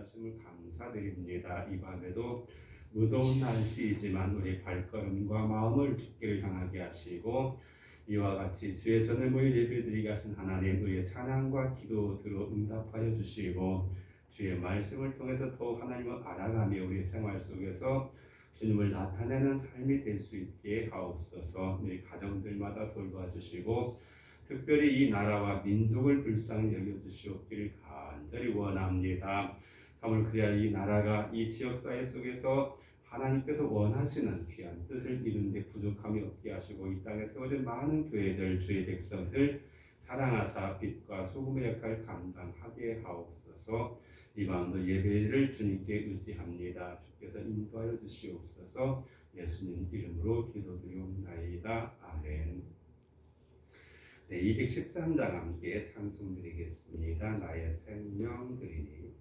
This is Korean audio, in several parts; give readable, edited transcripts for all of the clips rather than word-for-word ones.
하심을 감사드립니다. 이 밤에도 무더운 날씨이지만 우리 발걸음과 마음을 주께를 향하게 하시고 이와 같이 주의 전을 모여 예배드리게 하신 하나님, 우리의 찬양과 기도 들어 응답하여 주시고 주의 말씀을 통해서 더욱 하나님을 알아가며 우리 생활 속에서 주님을 나타내는 삶이 될 수 있게 하옵소서. 우리 가정들마다 돌봐주시고 특별히 이 나라와 민족을 불쌍히 여겨주시옵기를 간절히 원합니다. 참으로 그래야 이 나라가 이 지역사회 속에서 하나님께서 원하시는 귀한 뜻을 이루는 데 부족함이 없게 하시고 이 땅에 세워진 많은 교회들, 주의 백성들 사랑하사 빛과 소금의 역할을 감당하게 하옵소서. 이 밤도 예배를 주님께 의지합니다. 주께서 인도하여 주시옵소서. 예수님 이름으로 기도드리옵나이다. 아멘. 네, 213장 함께 찬송드리겠습니다. 나의 생명 드리니.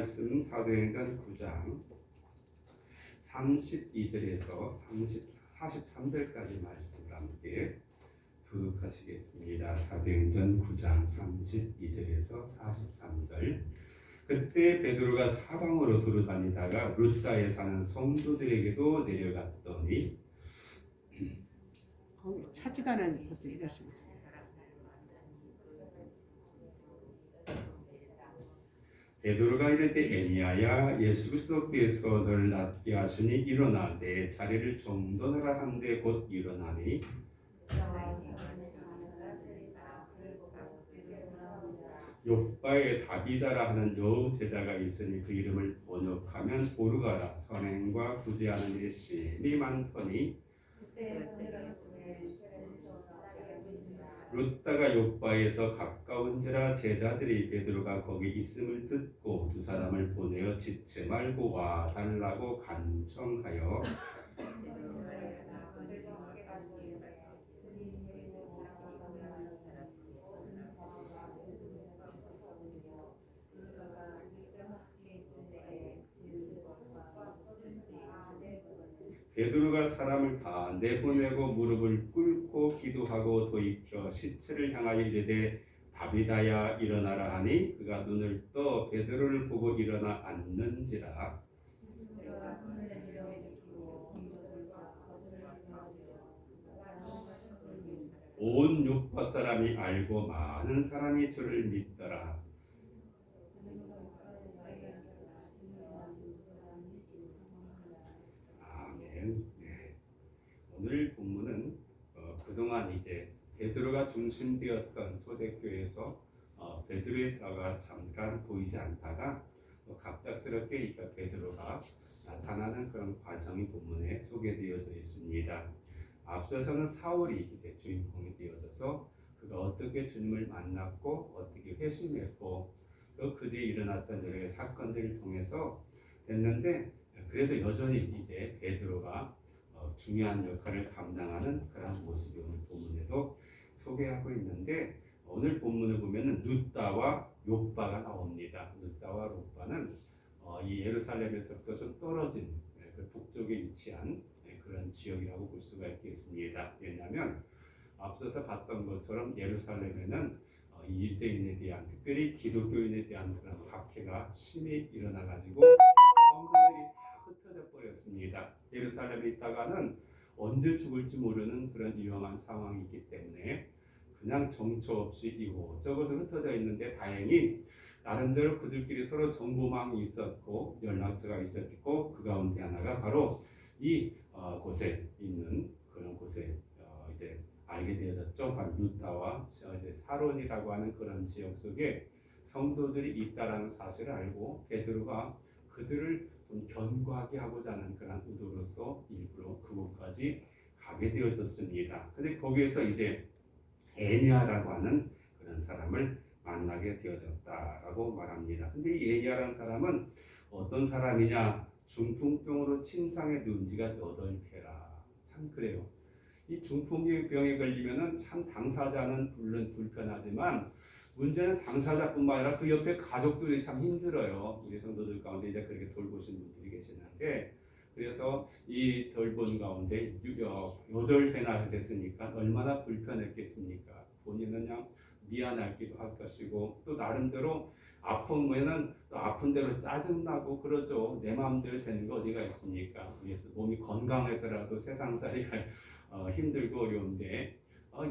말씀 사도행전 9장 32절에서 43절까지 말씀을 함께 교육하시겠습니다. 사도행전 9장 32절에서 43절. 그때 베드로가 사방으로 두루다니다가 루다에 사는 성도들에게도 내려갔더니 찾지도 않은 곳을 이랬습니다. 베드로가 이를 때 에니야야 예수 그리스도께서 너를 낫게 하시니 일어나 내 자리를 정돈하라 한데 곧 일어나니 욥바에 다비다라 하는 여우 제자가 있으니 그 이름을 번역하면 보르가라. 선행과 구제하는 일이 심히 많더니 루다가 욥바에서 가까운지라 제자들이 베드로가 거기 있음을 듣고 두 사람을 보내어 짓지 말고 와 달라고 간청하여 베드로가 사람을 다 내보내고 무릎을 꿇고 기도하고 돌이켜 시체를 향하여 이르되 다비다야 일어나라 하니 그가 눈을 떠 베드로를 보고 일어나 앉는지라. 온 요파 사람이 알고 많은 사람이 주를 믿더라. 아멘. 네. 오늘 본문은 그동안 이제 베드로가 중심되었던 초대교회에서 베드로의 사가 잠깐 보이지 않다가 갑작스럽게 이 베드로가 나타나는 그런 과정이 본문에 소개되어져 있습니다. 앞서서는 사울이 이제 주인공이 되어져서 그가 어떻게 주님을 만났고 어떻게 회심했고 또 그 뒤에 일어났던 여러 사건들을 통해서 됐는데 그래도 여전히 이제 베드로가 중요한 역할을 감당하는 그런 모습이 오늘 본문에도 소개하고 있는데 오늘 본문을 보면은 룻다와 욥바가 나옵니다. 룻다와 욥바는 이 예루살렘에서부터 좀 떨어진 그 북쪽에 위치한 그런 지역이라고 볼 수가 있겠습니다. 왜냐하면 앞서서 봤던 것처럼 예루살렘에는 이 유대인에 대한 특별히 기독교인에 대한 그런 박해가 심히 일어나가지고 성도들이 다 흩어져 버렸습니다. 예루살렘에 있다가는 언제 죽을지 모르는 그런 위험한 상황이기 때문에 그냥 정처 없이 이곳저곳에 흩어져 있는데 다행히 나름대로 그들끼리 서로 정보망이 있었고 연락처가 있었고 그 가운데 하나가 바로 이 곳에 있는 그런 곳에 이제 알게 되어졌죠. 바로 루다와 이제 사론이라고 하는 그런 지역 속에 성도들이 있다라는 사실을 알고 베드로가 그들을 좀 견고하게 하고자 하는 그런 의도로서 일부러 그곳까지 가게 되어졌습니다. 근데 거기에서 이제 에니아라고 하는 그런 사람을 만나게 되어졌다라고 말합니다. 근데 이 에니아라는 사람은 어떤 사람이냐? 중풍병으로 침상에 누운 지가 8회라. 참 그래요. 이 중풍병에 걸리면은 참 당사자는 물론 불편하지만 문제는 당사자뿐만 아니라 그 옆에 가족들이 참 힘들어요. 우리 성도들 가운데 이제 그렇게 돌보신 분들이 계시는데 그래서 이 돌본 가운데 8회나 됐으니까 얼마나 불편했겠습니까? 본인은 그냥 미안하기도 할 것이고 또 나름대로 아프면은 또 아픈 대로 짜증나고 그러죠. 내 마음대로 되는 거 어디가 있습니까? 그래서 몸이 건강하더라도 세상살이가 힘들고 어려운데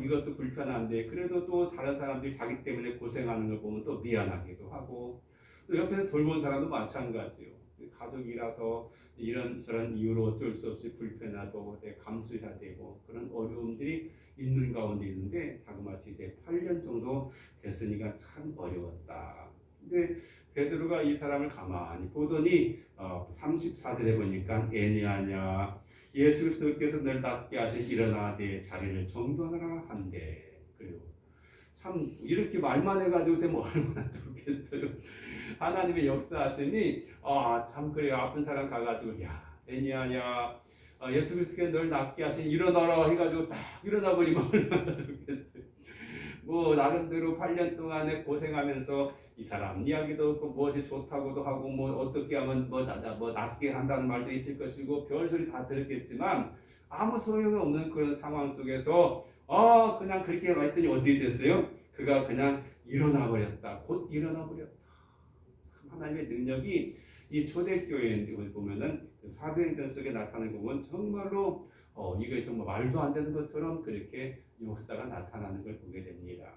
이것도 불편한데 그래도 또 다른 사람들이 자기 때문에 고생하는 걸 보면 또 미안하기도 하고 또 옆에서 돌본 사람도 마찬가지요. 가족이라서 이런 저런 이유로 어쩔 수 없이 불편하고 감수해야 되고 그런 어려움들이 있는 가운데 있는데 자그마치 이제 8년 정도 됐으니까 참 어려웠다. 근데 베드로가 이 사람을 가만히 보더니 34절에 보니까 에니아냐 예수 그리스도께서 늘 낫게 하신 일어나 내 자리를 정돈하라 한대. 그리고 참 이렇게 말만 해가지고 되면 얼마나 좋겠어요. 하나님의 역사하심이 참 그래요. 아픈 사람 가가지고 야 애니아야 예수 그리스도께서 널 낫게 하신 일어나라 해가지고 딱 일어나 버리면 얼마나 좋겠어요. 뭐 나름대로 8년 동안에 고생하면서 이 사람 이야기도 없고 무엇이 좋다고도 하고 뭐 어떻게 하면 뭐 낫게 한다는 말도 있을 것이고 별소리 다 들었겠지만 아무 소용이 없는 그런 상황 속에서 그냥 그렇게 말했더니 어떻게 됐어요? 그가 그냥 일어나 버렸다. 곧 일어나 버렸다. 참 하나님의 능력이 이 초대교회에 보면은 사도행전 속에 나타나는 부분 정말로 이게 정말 말도 안 되는 것처럼 그렇게 역사가 나타나는 걸 보게 됩니다.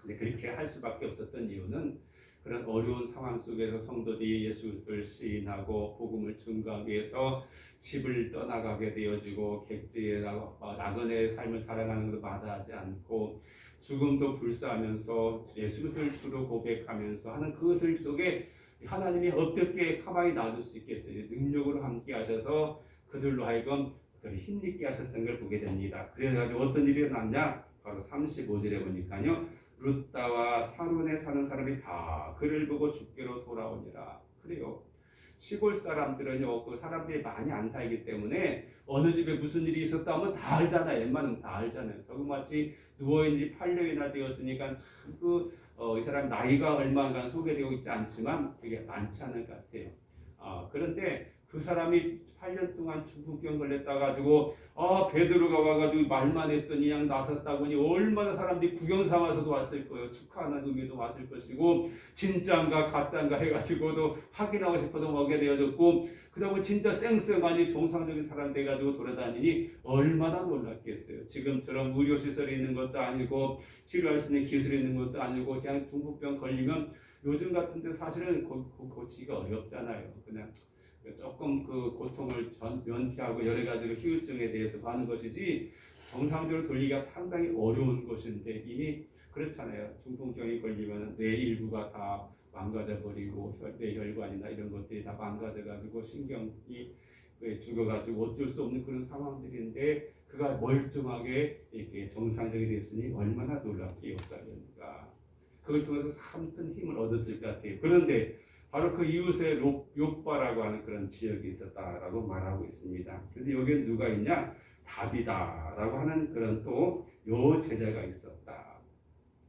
근데 그렇게 할 수밖에 없었던 이유는 그런 어려운 상황 속에서 성도들이 예수를 시인하고 복음을 증거하기 위해서 집을 떠나가게 되어지고 객지에 나그네의 삶을 살아가는 것도 마다하지 않고 죽음도 불사하면서 예수 그리스도를 주로 고백하면서 하는 그것을 속에 하나님이 어떻게 가만히 놔둘 수 있겠어요? 능력으로 함께 하셔서 그들로 하여금 그들을 힘있게 하셨던 걸 보게 됩니다. 그래가지고 어떤 일이 일어났냐? 바로 35절에 보니까요. 룻다와 사론에 사는 사람이 다 그를 보고 주께로 돌아오니라. 그래요. 시골 사람들은요, 그 사람들이 많이 안 살기 때문에 어느 집에 무슨 일이 있었다면 다 알잖아요. 웬만하면 다 알잖아요. 저같이 누워있는 지 8년이나 되었으니까 참 이 사람 나이가 얼마간 소개되고 있지 않지만 되게 많지 않을 것 같아요. 그런데 그 사람이 8년 동안 중풍병 걸렸다 가지고 베드로가 와가지고 말만 했더니 그냥 나섰다고 하니 얼마나 사람들이 구경 삼아서도 왔을 거예요. 축하하는 의미도 왔을 것이고 진짜인가 가짜인가 해가지고도 확인하고 싶어도 오게 되어졌고 그다음에 진짜 쌩쌩하니 정상적인 사람 돼가지고 돌아다니니 얼마나 놀랐겠어요. 지금처럼 의료시설이 있는 것도 아니고 치료할 수 있는 기술이 있는 것도 아니고 그냥 중풍병 걸리면 요즘 같은데 사실은 고치기가 어렵잖아요. 그냥 조금 그 고통을 면피하고 여러 가지로 후유증에 대해서 하는 것이지 정상적으로 돌리기가 상당히 어려운 것인데 이미 그렇잖아요. 중풍병이 걸리면 뇌 일부가 다 망가져 버리고 뇌혈관이나 이런 것들이 다 망가져 가지고 신경이 죽어가지고 어쩔 수 없는 그런 상황들인데 그가 멀쩡하게 이렇게 정상적이 됐으니 얼마나 놀랍게 역사합니까? 그걸 통해서 참큰 힘을 얻었을 것 같아요. 그런데 바로 그 이웃에 욥바라고 하는 그런 지역이 있었다라고 말하고 있습니다. 그런데 여기에 누가 있냐? 다비다라고 하는 그런 또 여제자가 있었다.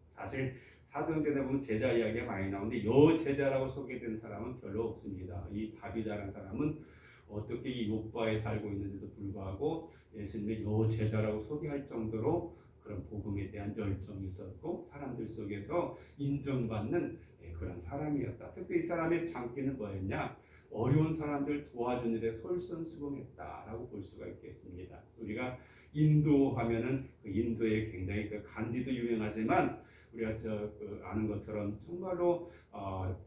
사실 사도행전에 보면 제자 이야기가 많이 나오는데 여제자라고 소개된 사람은 별로 없습니다. 이 다비다라는 사람은 어떻게 이 욥바에 살고 있는데도 불구하고 예수님의 여제자라고 소개할 정도로 그런 복음에 대한 열정이 있었고 사람들 속에서 인정받는 그런 사람이었다. 특히 이 사람의 장기는 뭐였냐? 어려운 사람들 도와주는 일에 솔선수범했다라고 볼 수가 있겠습니다. 우리가 인도하면은 그 인도에 굉장히 그 간디도 유명하지만 우리가 아는 것처럼 정말로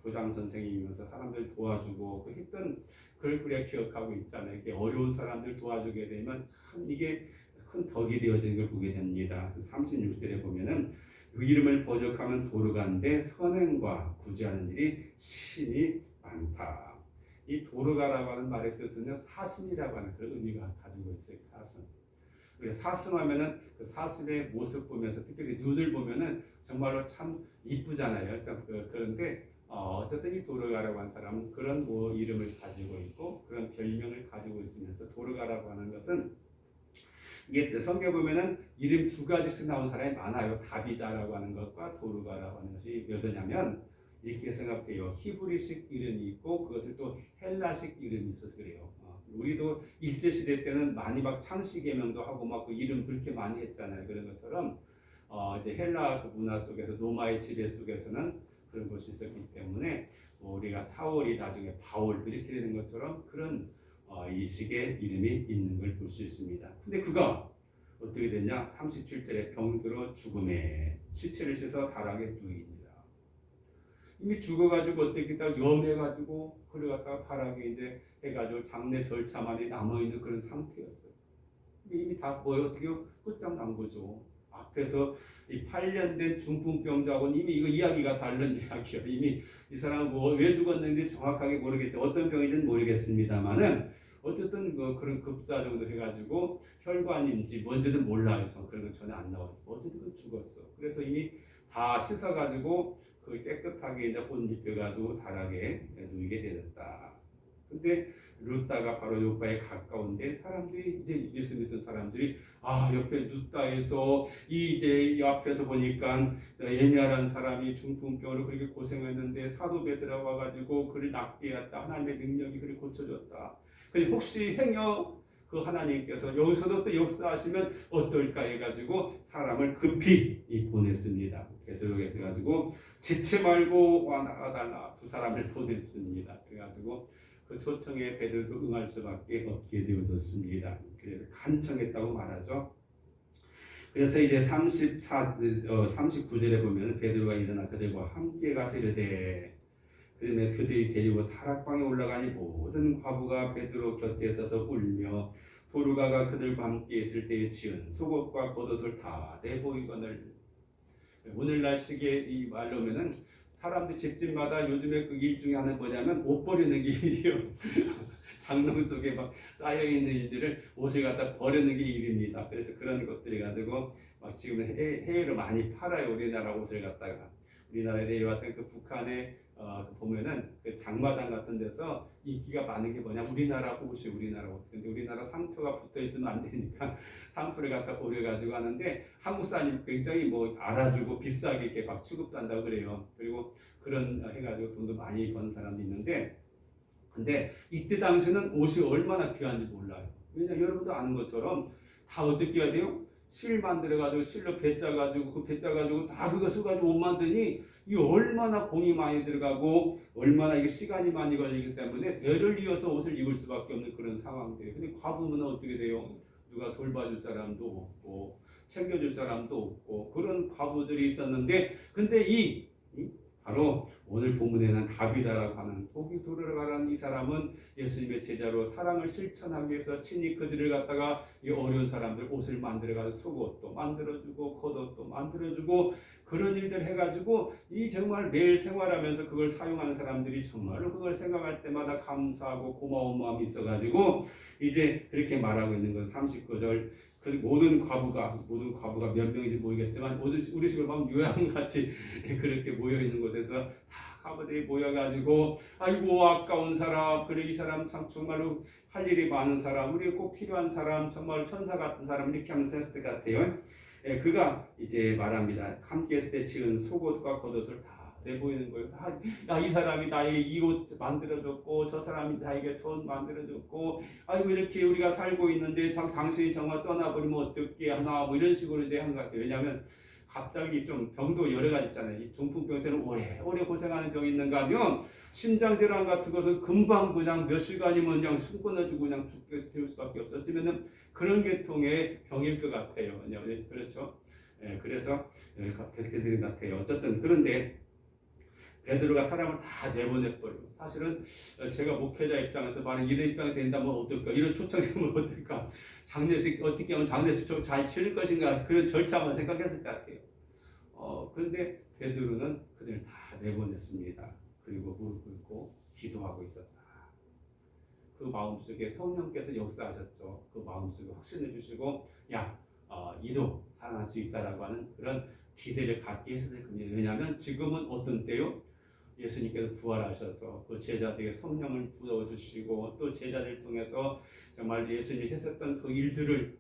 부장 선생님이면서 사람들 도와주고 그 했던 그걸 우리가 기억하고 있잖아요. 이렇게 어려운 사람들 도와주게 되면 참 이게 큰 덕이 되어지는 걸 보게 됩니다. 36절에 보면은 그 이름을 번역하면 도르가인데 선행과 구제하는 일이 심히 많다. 이 도르가라고 하는 말의 뜻은요 사슴이라고 하는 그런 의미가 가지고 있어요. 사슴. 우리가 사슴하면은 그 사슴의 모습 보면서 특별히 눈을 보면은 정말로 참 이쁘잖아요. 그런데 어쨌든 이 도르가라고 하는 사람은 그런 이름을 가지고 있고 그런 별명을 가지고 있으면서 도르가라고 하는 것은 이게 성경 보면은 이름 두 가지씩 나온 사람이 많아요. 다비다라고 하는 것과 도르가라고 하는 것이 몇 개냐면 이렇게 생각해요. 히브리식 이름이 있고 그것을 또 헬라식 이름이 있어서 그래요. 우리도 일제 시대 때는 많이 막 창씨 개명도 하고 막 그 이름 그렇게 많이 했잖아요. 그런 것처럼 이제 헬라 그 문화 속에서 로마의 지배 속에서는 그런 것이 있었기 때문에 우리가 사울이 나중에 바울 이렇게 되는 것처럼 그런 이 식의 이름이 있는 걸 볼 수 있습니다. 근데 그가 어떻게 됐냐? 37절에 병들어 죽음에 시체를 씻어 다락에 누입니다. 이미 죽어가지고 어떻게 딱 염해가지고 그걸 갖다가 다락에 이제 해가지고 장례 절차만이 남아있는 그런 상태였어요. 이미 다 어떻게 끝장난 거죠. 앞에서 이 8년 된 중풍병자하고는 이미 이거 이야기가 다른 이야기예요. 이미 이 사람은 왜 죽었는지 정확하게 모르겠죠. 어떤 병인지는 모르겠습니다만은 어쨌든 그런 급사 정도 해가지고 혈관인지 뭔지는 몰라요. 그런 건 전혀 안 나와요. 어쨌든 죽었어. 그래서 이미 다 씻어가지고 그 깨끗하게 이제 옷 입혀가지고 다락에 누이게 되었다. 근데 루다가 바로 요바에 가까운데 사람들이 이제 예수 믿던 사람들이 옆에 루다에서 이제 앞에서 보니까 에냐라는 사람이 중풍병으로 그렇게 고생했는데 사도 베드로가 와가지고 그를 낫게 했다. 하나님의 능력이 그를 고쳐줬다. 그리고 혹시 행여 그 하나님께서 여기서도 또 역사하시면 어떨까 해가지고 사람을 급히 보냈습니다. 베드로에게 해가지고 지체 말고 와 나가달라 두 사람을 보냈습니다. 그래가지고 그 초청에 베드로도 응할 수밖에 없게 되어졌습니다. 그래서 간청했다고 말하죠. 그래서 이제 39절에 보면 베드로가 일어나 그들과 함께 가서 이르되 그러면 그들이 데리고 다락방에 올라가니 모든 과부가 베드로 곁에 서서 울며 도르가가 그들과 함께 있을 때에 지은 속옷과 겉옷을 다 내보이거늘. 오늘날 시기에 이 말로 하면은 사람들 집집마다 요즘에 그 일 중에 하나 뭐냐면 옷 버리는 게 일이요. 장롱 속에 막 쌓여 있는 일들을 옷을 갖다 버리는 게 일입니다. 그래서 그런 것들이 가지고 막 지금 해외로 많이 팔아요. 우리나라 옷을 갖다가 우리나라에 내려왔던 그 북한에 보면은 그 장마당 같은 데서 인기가 많은 게 뭐냐 우리나라 옷이 우리나라 옷. 근데 우리나라 상표가 붙어 있으면 안 되니까 상표를 갖다 오려가지고 하는데 한국 사람이 굉장히 알아주고 비싸게 이렇게 막 취급도 한다고 그래요. 그리고 그런 해가지고 돈도 많이 번 사람도 있는데 근데 이때 당시는 옷이 얼마나 귀한지 몰라요. 왜냐 여러분도 아는 것처럼 다 어떻게 해야 돼요? 실 만들어가지고 실로 배 짜가지고 그 배 짜가지고 다 그거 써가지고 옷 만드니 이 얼마나 공이 많이 들어가고 얼마나 이게 시간이 많이 걸리기 때문에 대를 이어서 옷을 입을 수밖에 없는 그런 상황들이에요. 근데 과부는 어떻게 돼요? 누가 돌봐줄 사람도 없고 챙겨줄 사람도 없고 그런 과부들이 있었는데 근데 바로 오늘 본문에는 다비다라고 하는 독이 돌아가라는 이 사람은 예수님의 제자로 사랑을 실천하기 위해서 친히 그들을 갖다가 이 어려운 사람들 옷을 만들어가지고 속옷도 만들어주고 겉옷도 만들어주고 그런 일들 해가지고 이 정말 매일 생활하면서 그걸 사용하는 사람들이 정말로 그걸 생각할 때마다 감사하고 고마운 마음이 있어가지고 이제 그렇게 말하고 있는 건 39절 그 모든 과부가 몇 명인지 모르겠지만 모든 우리 집을 보면 요양같이 그렇게 모여 있는 곳에서 다 과부들이 모여가지고 아이고 아까운 사람 그래 이 사람 참 정말로 할 일이 많은 사람 우리 꼭 필요한 사람 정말 천사 같은 사람 이렇게 하면서 했을 것 같아요. 그가 이제 말합니다. 함께 했을 때 지은 속옷과 겉옷을 다 내보이는 거예요. 이 사람이 나에게 이 옷 만들어줬고 저 사람이 나에게 저 옷 만들어줬고 아이고 이렇게 우리가 살고 있는데 당신이 정말 떠나버리면 어떻게 하나 뭐 이런 식으로 이제 한 것 같아요. 왜냐하면 갑자기 좀 병도 여러 가지 있잖아요. 이 중풍병에서는 오래 고생하는 병이 있는가 하면 심장질환 같은 것은 금방 그냥 몇 시간이면 그냥 숨 끊어지고 그냥 죽게 될 수밖에 없었지만은 그런 계통의 병일 것 같아요. 그렇죠? 그래서 그렇게 되는 것 같아요. 어쨌든 그런데 베드로가 사람을 다 내보내버리고 사실은 제가 목회자 입장에서 만약 이런 입장이 된다면 어떨까 이런 초청이 되면 어떨까 장례식 어떻게 하면 장례식 좀 잘 치를 것인가 그런 절차만 생각했을 것 같아요. 그런데 베드로는 그들을 다 내보냈습니다. 그리고 무릎 꿇고 기도하고 있었다. 그 마음속에 성령께서 역사하셨죠. 그 마음속에 확신해 주시고 이도 살아날 수 있다라고 하는 그런 기대를 갖게 했을 겁니다. 왜냐하면 지금은 어떤 때요? 예수님께서 부활하셔서 그 제자들에게 성령을 부어주시고 또 제자들 통해서 정말 예수님이 했었던 그 일들을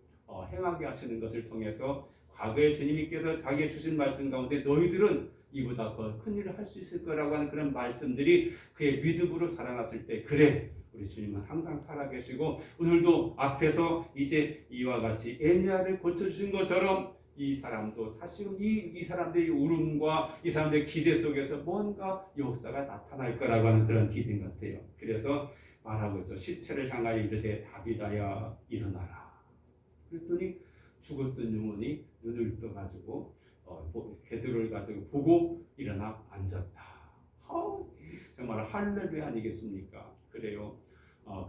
행하게 하시는 것을 통해서 과거에 주님께서 자기의 주신 말씀 가운데 너희들은 이보다 더 큰 일을 할 수 있을 거라고 하는 그런 말씀들이 그의 믿음으로 자라났을 때 그래 우리 주님은 항상 살아계시고 오늘도 앞에서 이제 이와 같이 엘리야를 고쳐주신 것처럼 이 사람도 다시금 이 사람들의 울음과 이 사람들의 기대 속에서 뭔가 역사가 나타날 거라고 하는 그런 기대 같아요. 그래서 말하고 있죠. 시체를 향하여 이르되 다비다야 일어나라. 그랬더니 죽었던 영혼이 눈을 떠가지고 베드로를 가지고 보고 일어나 앉았다. 정말 할렐루야 아니겠습니까? 그래요.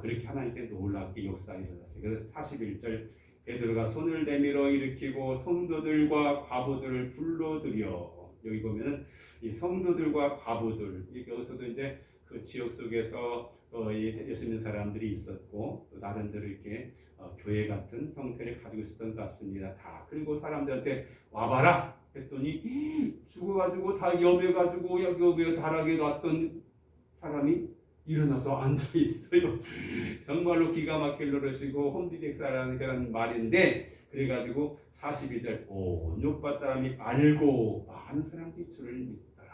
그렇게 하나님께 놀랍게 역사가 일어났어요. 그래서 41절 베드로가 손을 내밀어 일으키고 성도들과 과부들을 불러들여 여기 보면은 이 성도들과 과부들 여기서도 이제 그 지역 속에서 예수 믿는 사람들이 있었고 또 나름대로 이렇게 교회 같은 형태를 가지고 있었던 것 같습니다. 다 그리고 사람들한테 와봐라 했더니 죽어가지고 다 염해가지고 여기 다락에 놨던 사람이 일어나서 앉아 있어요. 정말로 기가 막힐 노릇이고 홈디렉사라는 그런 말인데 그래가지고 42절 온 요파 사람이 알고 많은 사람들이 주를 믿더라.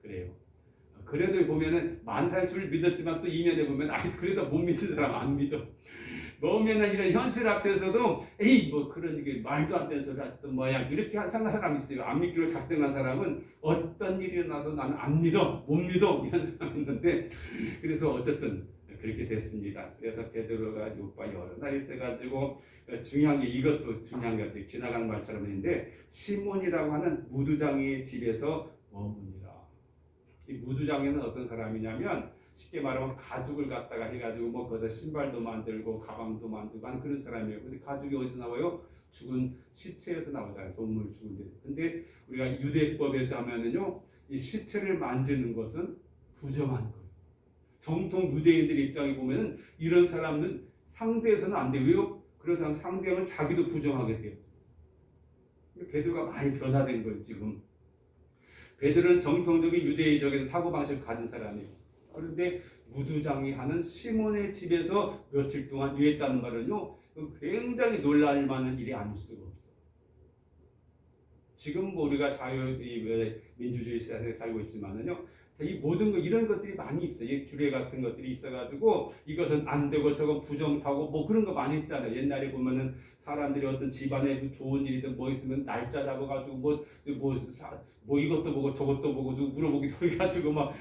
그래요. 그래도 보면은 많은 사람이 주를 믿었지만 또 이면에 보면 그래도 못 믿는 사람 안 믿어. 너무나 이런 현실 앞에서도 에이 뭐 그런 이게 말도 안 되는 소리 하셨던 뭐야 이렇게 생각하는 사람이 있어요. 안 믿기로 작정한 사람은 어떤 일이 일어나서 나는 안 믿어 못 믿어 이런 사람이 있는데 그래서 어쨌든 그렇게 됐습니다. 그래서 베드로가 요파 여러 날 있어가지고 중요한 게 이것도 중요한 것 같아요. 지나가는 말처럼 했는데 시몬이라고 하는 무두장의 집에서 머무니라. 이 무두장에는 어떤 사람이냐면 쉽게 말하면 가죽을 갖다가 해가지고 뭐 거기다 신발도 만들고 가방도 만들고 하는 그런 사람이에요. 근데 가죽이 어디서 나와요? 죽은 시체에서 나오잖아요. 동물 죽은 데. 근데 우리가 유대법에 하면은요, 이 시체를 만지는 것은 부정한 거예요. 정통 유대인들의 입장에 보면은 이런 사람은 상대해서는 안 돼요. 왜요? 그런 사람 상대하면 자기도 부정하게 돼요. 베드로가 많이 변화된 거예요. 지금 베드로는 정통적인 유대인적인 사고방식을 가진 사람이에요. 그런데 무두장이 하는 시몬의 집에서 며칠 동안 유했다는 말은요 굉장히 놀랄 만한 일이 아닐 수가 없어요. 지금 우리가 민주주의 시대에 살고 있지만은요 이 모든 거 이런 것들이 많이 있어요. 이 규례 같은 것들이 있어가지고 이것은 안 되고 저건 부정타고 뭐 그런 거 많이 있잖아요. 옛날에 보면은 사람들이 어떤 집안에 좋은 일이든 뭐 있으면 날짜 잡아가지고 뭐 이것도 보고 저것도 보고 누구 물어보기도 해가지고 막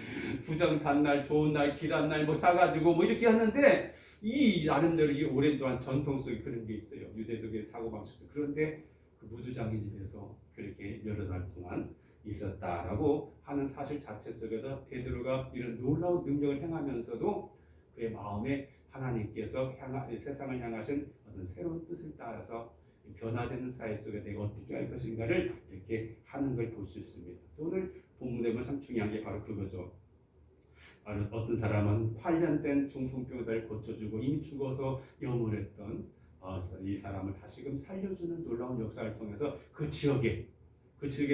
부정 단날 좋은 날 길한 날 뭐 사가지고 뭐 이렇게 하는데 이 나름대로 이 오랜 동안 전통 속에 그런 게 있어요. 유대 속의 사고방식도. 그런데 그 무주장이 집에서 그렇게 여러 날 동안 있었다라고 하는 사실 자체 속에서 베드로가 이런 놀라운 능력을 행하면서도 그의 마음에 하나님께서 세상을 향하신 어떤 새로운 뜻을 따라서 변화되는 사회 속에 내가 어떻게 할 것인가를 이렇게 하는 걸 볼 수 있습니다. 오늘 본문에 보면 참 중요한 게 바로 그거죠. 바로 어떤 사람은 8년 된 중풍병자를 고쳐주고 이미 죽어서 염원했던 이 사람을 다시금 살려주는 놀라운 역사를 통해서 그 지역에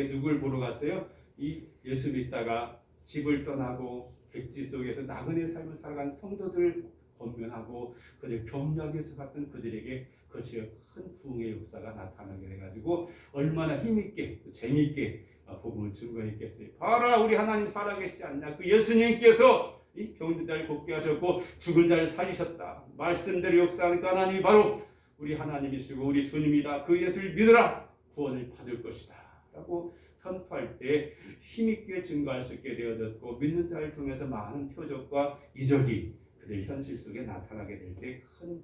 누굴 보러 갔어요? 이 예수 믿다가 집을 떠나고 객지 속에서 나그네 삶을 살아간 성도들 권면하고 그들 격려해서 갔던 그들에게 그 지역 큰 부흥의 역사가 나타나게 돼가지고 얼마나 힘있게 또 재미있게 복음을 증거했겠어요. 봐라 우리 하나님 살아계시지 않냐. 그 예수님께서 이 병든 자를 곱게 하셨고 죽은 자를 살리셨다. 말씀대로 역사하니까 하나님이 바로 우리 하나님이시고 우리 주님이다. 그 예수를 믿으라. 구원을 받을 것이다. 라고 선포할 때 힘있게 증거할 수 있게 되어졌고 믿는 자를 통해서 많은 표적과 이적이 그들 현실 속에 나타나게 될 때 큰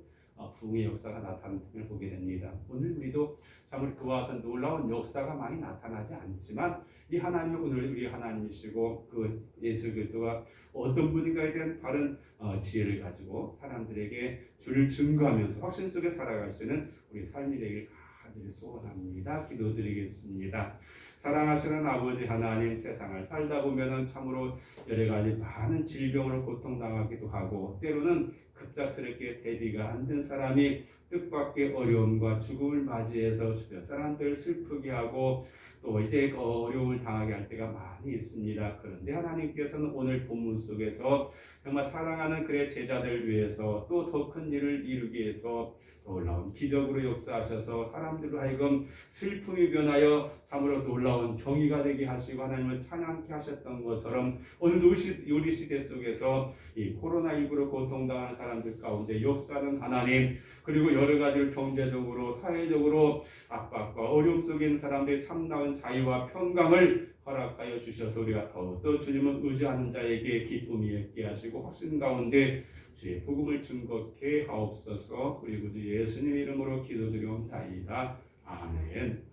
부흥의 역사가 나타나는 걸 보게 됩니다. 오늘 우리도 참으로 그와 같은 놀라운 역사가 많이 나타나지 않지만 이 하나님이 오늘 우리 하나님이시고 그 예수 그리스도가 어떤 분인가에 대한 바른 지혜를 가지고 사람들에게 주를 증거하면서 확신 속에 살아갈 수 있는 우리 삶이 되길 간절히 소원합니다. 기도드리겠습니다. 사랑하시는 아버지 하나님, 세상을 살다 보면은 참으로 여러 가지 많은 질병으로 고통당하기도 하고 때로는 급작스럽게 대비가 안 된 사람이 뜻밖의 어려움과 죽음을 맞이해서 주변 사람들 슬프게 하고 또 이제 어려움을 당하게 할 때가 많이 있습니다. 그런데 하나님께서는 오늘 본문 속에서 정말 사랑하는 그의 제자들을 위해서 또 더 큰 일을 이루기 위해서 놀라운 기적으로 역사하셔서 사람들로 하여금 슬픔이 변하여 참으로 놀라운 경의가 되게 하시고 하나님을 찬양케 하셨던 것처럼 오늘도 우리 시대 속에서 이 코로나19로 고통당하는 사람들 가운데 역사는 하나님 그리고 여러 가지로 경제적으로 사회적으로 압박과 어려움 속에 있는 사람들의 참다운 자유와 평강을 허락하여 주셔서 우리가 더욱더 주님을 의지하는 자에게 기쁨이 있게 하시고 확신 가운데 주의 복음을 증거케 하옵소서. 그리고 주 예수님 이름으로 기도드리옵나이다. 아멘.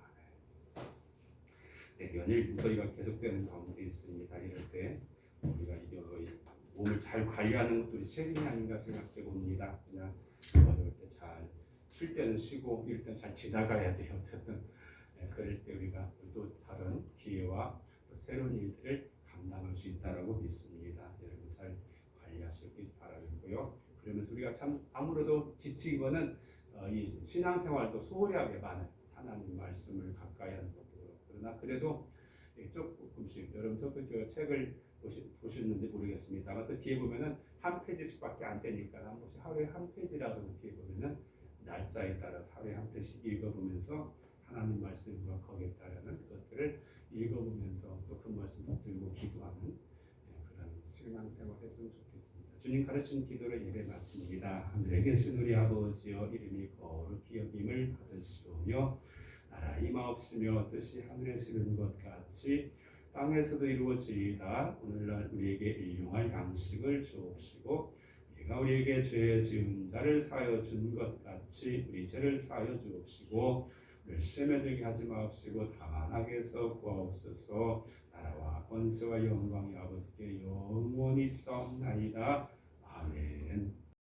네, 연일 무더위가 계속되는 가운데 있습니다. 이럴 때 우리가 몸을 잘 관리하는 것도 우리 책임이 아닌가 생각해 봅니다. 그냥 어려울 때 잘 쉴 때는 쉬고 이럴 때는 잘 지나가야 돼요. 어쨌든 그럴 때 우리가 또 다른 기회와 또 새로운 일들을 감당할 수 있다라고 믿습니다. 여러분 잘 관리하시길 바라고요. 그러면서 우리가 참 아무래도 지치고는 이 신앙생활도 소홀하게 많은 하나님 말씀을 가까이 하는 것도 그러나 그래도 조금씩 여러분도 그 책을 보셨는지 모르겠습니다만 그 뒤에 보면은 한 페이지씩밖에 안 되니까 한 번씩 하루에 한 페이지라도 그 뒤에 보면은 날짜에 따라서 하루에 한 페이지씩 읽어보면서 하나님 말씀과 거기에 따르는 것들을 읽어보면서 또 그 말씀 붙들고 기도하는 그런 신앙생활 했으면 좋겠습니다. 주님 가르친 기도를 예배 마칩니다. 하늘에 계신 우리 아버지여 이름이 거룩히 여김을 받으시오며 나라 임하옵시며 뜻이 하늘에서 이루는 것 같이 땅에서도 이루어지이다. 오늘날 우리에게 일용할 양식을 주옵시고 우리가 우리에게 죄 지은 자를 사하여 준 것 같이 우리 죄를 사하여 주옵시고 우리를 시험에 들게 하지 마옵시고 다만 악에서 구하옵소서. 나라와 권세와 영광이 아버지께 영원히 있사옵나이다. 아멘.